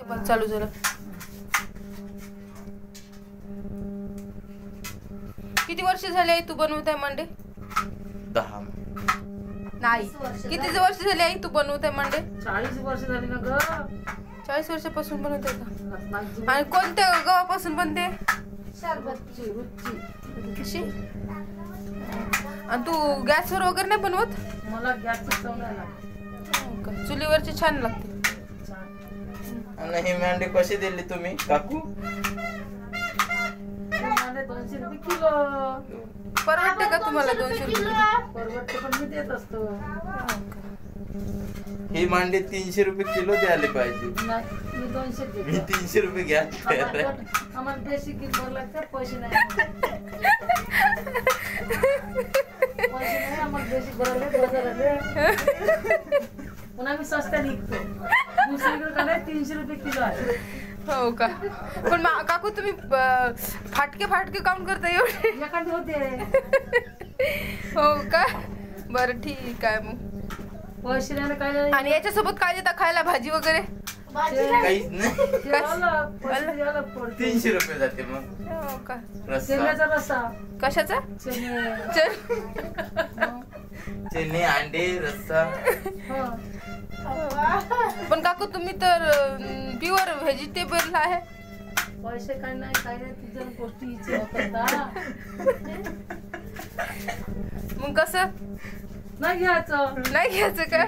चालू झालं. किती वर्ष झाले आई तू बनवत आहे मांडे? 10 नाही, किती वर्ष झाले आई तू बनवत आहे मांडे? 40 वर्ष झाली ना ग. 40 वर्षापासून बनवत आहे का? आणि कोणत्या गव्हापासून बनते? कशी? आणि तू गॅसवर वगैरे नाही बनवत? मला गॅसची चव नाही लागत. चुलीवरची छान लागते. आणि ही मांडे कशी दिली तुम्ही काकू? 200 रुपये किलो. परवडते का तुम्हाला 200 रुपये? परवडते पण मी देत असतो. ही मांडे 300 रुपये किलो द्यायला पाहिजे. नाही, मी 200 मी देतो. 300 रुपये घ्या. आम्हाला देशी किलो लागतात, पैसे नाही. पैसे नाही आम्हाला देशी भरायला बाजाराला. पण आम्ही स्वस्त निघतो. दुसरीकडे का नाही 300 रुपये किलो आहे. हो का? पण काकू तुम्ही फाटके काउंट करता एवढे? एखादी होते. हो का? बरं ठीक आहे मग. पैसे नाही काय नाही. आणि याच्यासोबत काय देता खायला? भाजी वगैरे? काहीच नाही. 300 300 रुपये जाते मग. हो का? शेंगाचा रस्सा. कशाचा? चणे अंडे रस्सा. पण काकू तुम्ही तर प्युअर व्हेजिटेबल आहे. पैसे काय नाही तुझ्या गोष्टी वापरता. मग कसं नाही घ्यायचं? नाही घ्यायचं का?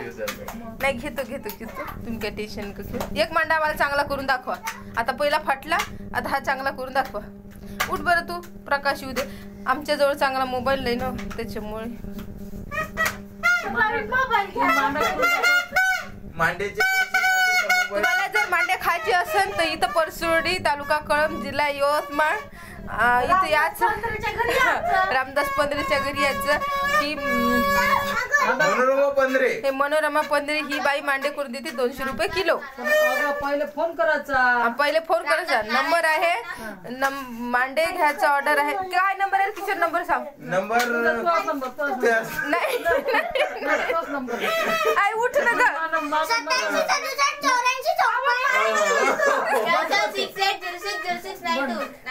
नाही, घेतो तुम्ही काय टेन्शन का घेऊ. एक मांडा आम्हाला चांगला करून दाखवा. आता पहिला फाटला, आता हा चांगला करून दाखवा. उठ बरं तू, प्रकाश येऊ दे. आमच्या जवळ चांगला मोबाईल नाही ना, त्याच्यामुळे. तुम्हाला जर मांडे खायचे असेल तर इथं परसुर्डी, तालुका कळंब, जिल्हा यवतमाळ, इथं याच रामदास पंधरेच्या घरी यायचं. ही मनोरमा पंधरे ही बाई मांडे करून देते 200 रुपये किलो. पहिले फोन करायचा. नंबर आहे, मांडे घ्यायचा ऑर्डर आहे. काय नंबर आहे किचन? नंबर सांग. नंबर नाही आई उठ ना ग.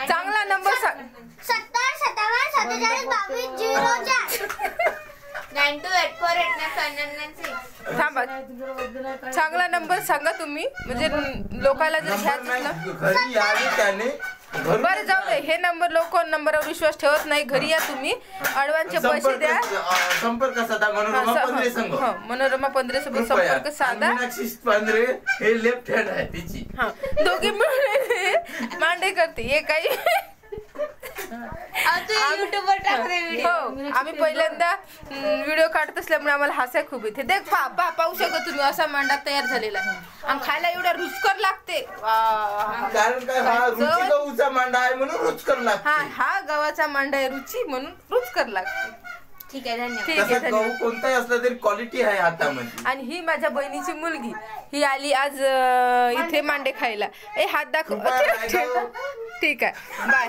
चांगला नंबर सांग. 70 थांबा, चांगला नंबर सांगा तुम्ही, म्हणजे लोकांना जर घ्यायचं. बरं जाऊ दे, हे नंबर लोक नंबरवर विश्वास ठेवत नाही. घरी या तुम्ही, अडवान्सचे पैसे द्या. संपर्क साधा मनोरमा पंधरे सोबत संपर्क साधा. हे लेफ्ट हँड आहे तिची. दोघे मिळून मांडे करते. हे काही आम्ही पहिल्यांदा व्हिडिओ काढत असल्यामुळे आम्हाला हसाय खूप येते. देख पाहू शकता तुम्ही, असा मांडा तयार झालेला आहे आणि खायला एवढा रुचकर लागते. कारण काय, हा रुची गहूचा मांडा आहे म्हणून रुचकर लागते. हा गव्हाचा मांडा आहे, रुची म्हणून रुचकर लागते. ठीक आहे, धन्यवाद. गहू कोणताही असला तरी क्वालिटी आहे हातामध्ये. आणि ही माझ्या बहिणीची मुलगी, ही आली आज इथे मांडे खायला. हात दाखव. ठीक आहे, बाय.